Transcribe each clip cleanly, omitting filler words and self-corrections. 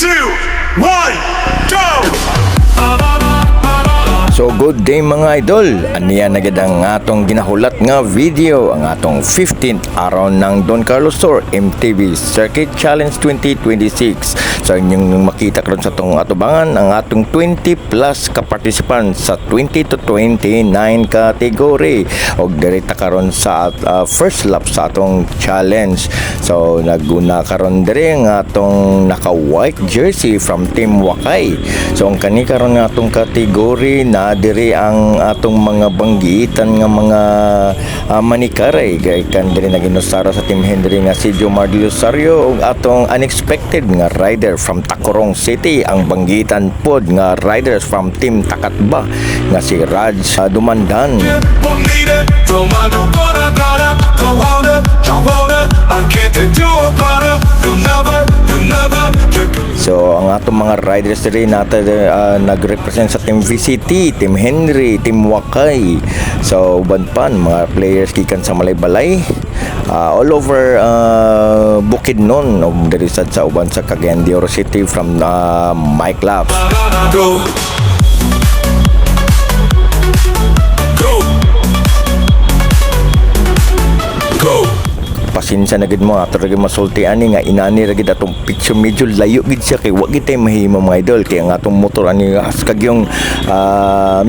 two, one, go! So good day mga idol, aniya na gid ang atong ginahulat nga video, ang atong 15th araw ng Don Carlos Tour MTB Circuit Challenge 2026. So inyong makita karon sa atong atubangan ang atong 20 plus ka participants sa 20 to 29 category og direkta karon sa first lap sa atong challenge. So naguna karon diri ang atong naka white jersey from Team Wakay. So ang kani karon nga atong category na diri ang atong mga banggitan nga mga manikaray kay kan diri naginusara sa Team Henry nga si Jomar de Rosario ug atong unexpected nga rider from Tacurong City, ang banggitan pod nga riders from Team Takatba nga si Raj Dumandan. So ang atong mga riders diri natin nagrepresent sa Team VCT, Team Henry, Team Wakay. So uban pan mga players gikan sa Malaybalay, all over Bukidnon og diri sa uban sa Cagayan de Oro City from Mike Labs. Go! Go! Go! Pasinsa na gid mo ato ra gid masulti ani nga inani ra gid atong picture medyo layo gid siya kay wa gid tay mahimo mga idol kay ang atong motor ani haskag yung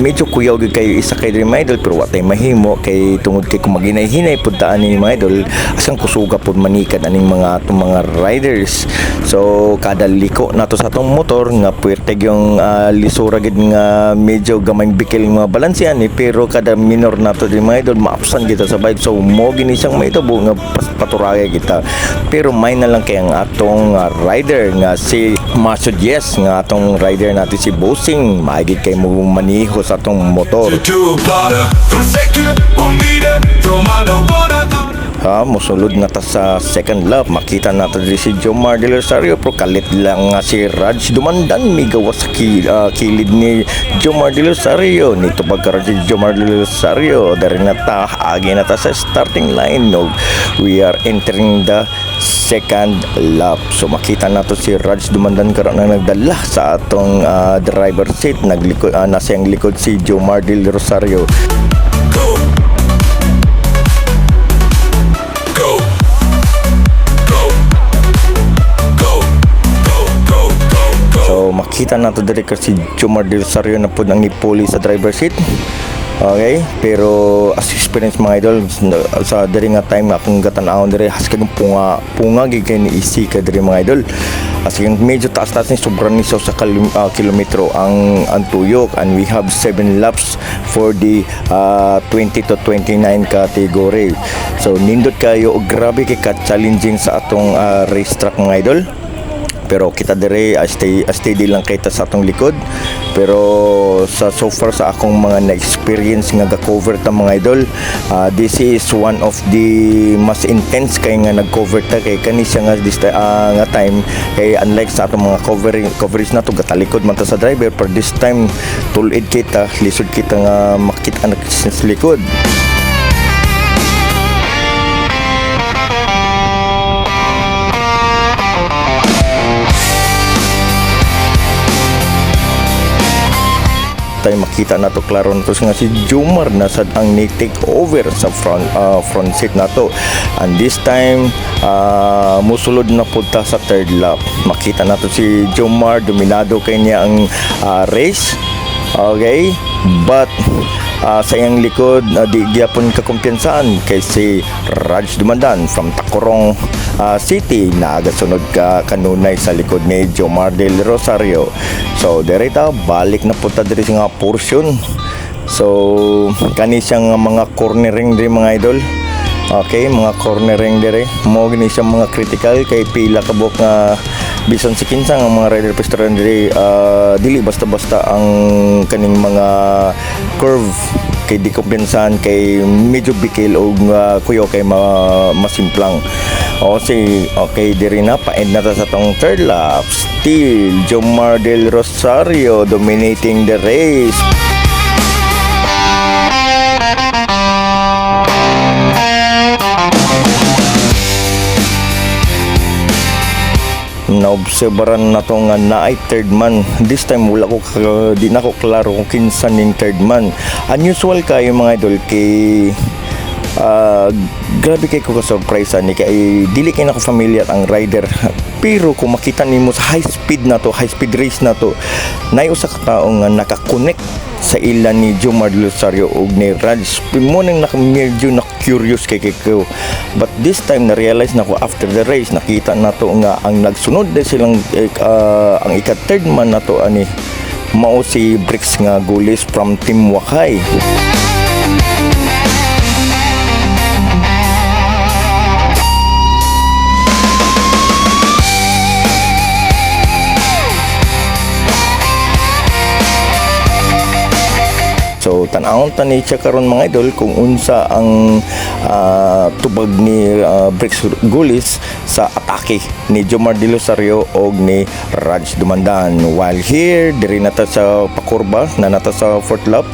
medyo kuyaw gid kayo isa kay diri mga idol pero wa tay mahimo kay tungod kay kung maginay-hinay pud ta ani mga idol asang kusuga pud manikad aning mga atong mga riders. So kada liko nato sa atong motor nga puwerte yung lisura gid nga medyo gamay bikil nga balanse ani pero kada minor nato diri mga idol maapsan kita sa bike so mo gini siyang maitabo nga paturaya kita pero may na lang kay ang atong rider nga si Masud Yes nga atong rider natin si Bossing maigid kay mo maniho sa atong motor. Musulod na ta sa second lap makita natin si Jomar de Rosario pero kalit lang nga si Raj Dumandan may gawa sa kilid ni Jomar de Rosario nito pagkaroon si Jomar de Rosario dari na ta agi na ta sa starting line no? We are entering the second lap so makita nato si Raj Dumandan karon na nagdala sa atong driver seat naglikod nasa yang likod si Jomar de Rosario. Makita nato diri si Jomar de Rosario na pud ang nipuli sa driver seat. Okay, pero as experience mga idol sa diri nga time akong gatan-awon diri haskag punga gid kay ni isi ka diri mga idol. As yung medyo taas-taas ni sobrang niso sa kilometro ang tuyok and we have 7 laps for the 20 to 29 category. So nindot kayo og grabe kay ka-challenging sa atong racetrack mga idol. Pero kita dire steady lang kita sa atong likod pero so far sa akong mga na-experience nga ga-cover ta mga idol this is one of the mas intense kay nga nag-cover ta kay kani siya nga nga time kay unlike sa atong mga coverage nato gatalikod man ta sa driver pero this time tulid kita lisod kita nga makita na sa likod. Tayo makita na to klaro na to nga si Jomar na sad ang ni-take over sa front seat na to and this time musulod na punta sa third lap makita na to si Jomar dominado kay niya ang race okay but sa iyang likod di gyapon kakumpiyansaan kay si Raj Dumandan from Tacurong City na agasunod ka kanunay sa likod ni Jomar de Rosario. So direta balik na punta diri sa nga portion. So kani siyang mga cornering diri mga idol. Okay, mga cornering diri mo gini siya mga critical kay pila ka buok nga bisan si kinsang ang mga rider pestaran diri dili basta-basta ang kaning mga curve kay di kumpensahan kay medyo bikil o kuyo kay masimplang o si okay diri na pa-end na ta sa tong third lap still Jomar de Rosario dominating the race. naobserbaran na to nga naay third man. This time wala ko di na ko klaro kung kinsa ning third man. Unusual kayo mga idol kay grabe kay ko ka-surprise ni kay dili kay nako familiar ang rider. Pero kung makita nimo sa high speed race na to, nay usa ka tawo nga naka-connect sa ilan ni Jomar Del Rosario ug ni Raj. Mo nang medyo na curious kay ko. But this time na realize na ko after the race nakita na to nga ang nagsunod din silang ang ika-third man na to ani mao si Bricks nga Gulis from Team Wakay. So tan-awon ni siya karon mga idol kung unsa ang tubag ni Bricks Gulis sa atake ni Jomar Del Rosario og ni Raj Dumandan. While here diri nata sa pakurba na nata sa fourth lap.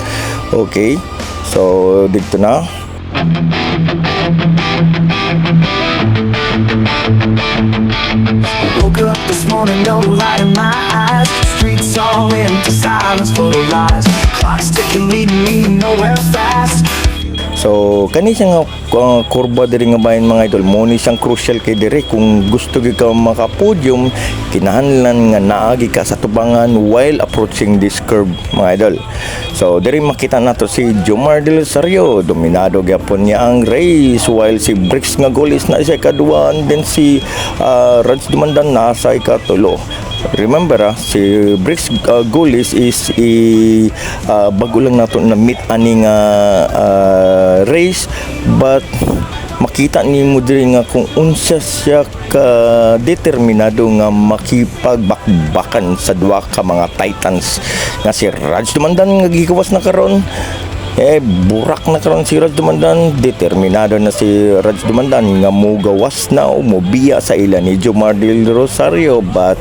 Okay, so dito na. Woke up this morning, no light in my eyes. Streets all empty, silence full of lies. Clock's ticking, leading me nowhere fast. So kani siya nga kurba diri nga bayan mga idol mo ni siyang crucial kay diri kung gusto gyud ka maka-podium kinahanglan nga naagi ka sa tubangan while approaching this curve mga idol. So diri makita nato si Jomar Del Rosario dominado gyapon niya ang race while si Bricks nga Gulis na siya kadua and then si Raj Dumandan na sa ikatulo. Remember si Bricks Gulis is bago lang nato na meet ani nga race but makita ni mo diri nga kung unsa siya ka determinado nga makipagbakbakan sa duha ka mga titans nga si Raj Dumandan nga gigawas na karon. Burak na karon si Raj Dumandan, determinado na si Raj Dumandan nga mogawas na o mobiya sa ilan ni Jomar Del Rosario but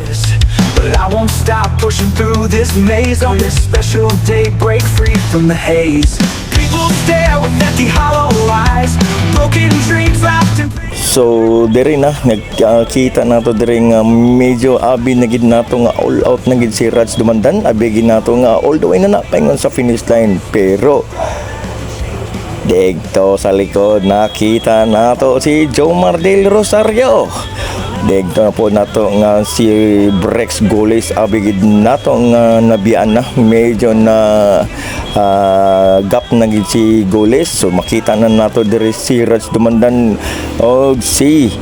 I won't stop pushing through this maze. On this special day, break free from the haze. People stare with empty hollow eyes. Broken dreams wrapped in so diri na nagkita nato diri nga medyo abi na gid nato nga all out na gid si Raj Dumandan, abi gid nato nga all the way na napaingon sa finish line pero degto sa likod nakita nato si Jomar Del Rosario. Degto na po nato nga si Bricks Gulis abigid nato nga nabiyaan na medyo na gap na gid si Gulis. So makita na nato diri si Raj Dumandan og si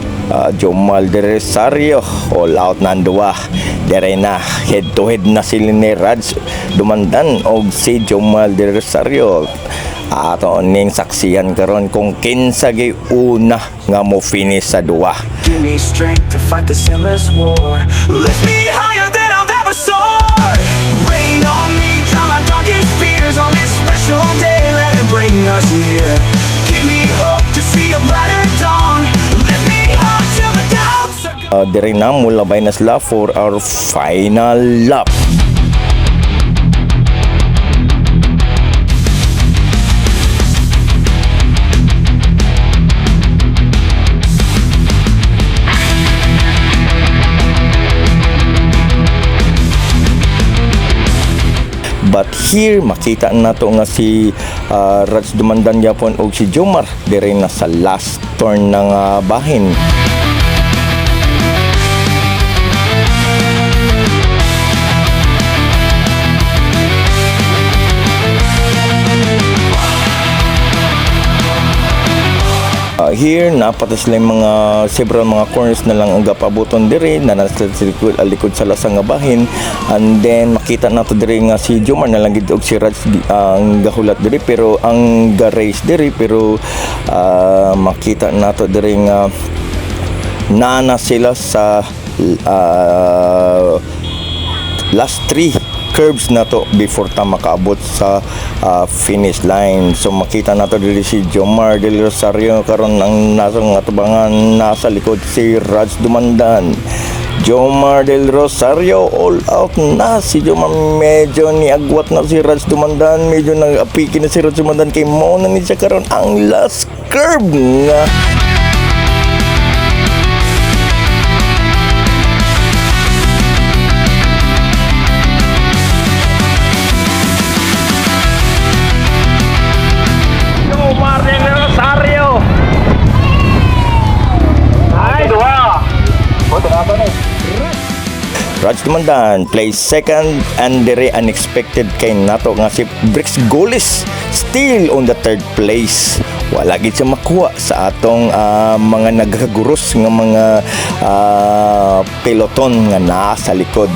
Jomar Del Rosario all out na duwa. Dere na head to head na sila ni Raj Dumandan og si Jomar Del Rosario. Ato ning saksiyan karon kung kinsa gay una nga mo finish sa duwa. Give me strength to fight this endless war. Lift me higher than I've ever soared. Rain on me, drown my darkest fears. On this special day, let it bring us near. Give me hope to see a brighter dawn. Lift me up till the doubts are gone. Diri na mula Baynas lap for our final lap. But here makita nato nga si Raj Dumandan yapon og si Jomar diri na sa last turn ng bahin. Here napatas lang mga several mga corners na lang ang gapabuton diri na nasa likod sa lasang nga bahin and then makita nato diri nga si Jomar na lang gid og si Raj ang gahulat diri pero ang ga-race diri pero makita nato diri nga nana sila sa last 3 curves na to before ta makaabot sa finish line. So makita nato dili si Jomar Del Rosario karon ang nasa nga tubangan nasa likod si Raj Dumandan. Jomar Del Rosario all out na si Jomar, medyo ni agwat na si Raj Dumandan, medyo nag-apiki na si Raj Dumandan kay mo na ni siya karon ang last curve nga Raj Tumandan plays second and very unexpected kay nato nga si Bricks Golis still on the third place. Wala gid siya makuha sa atong mga nagkaguros nga mga peloton nga naa sa likod.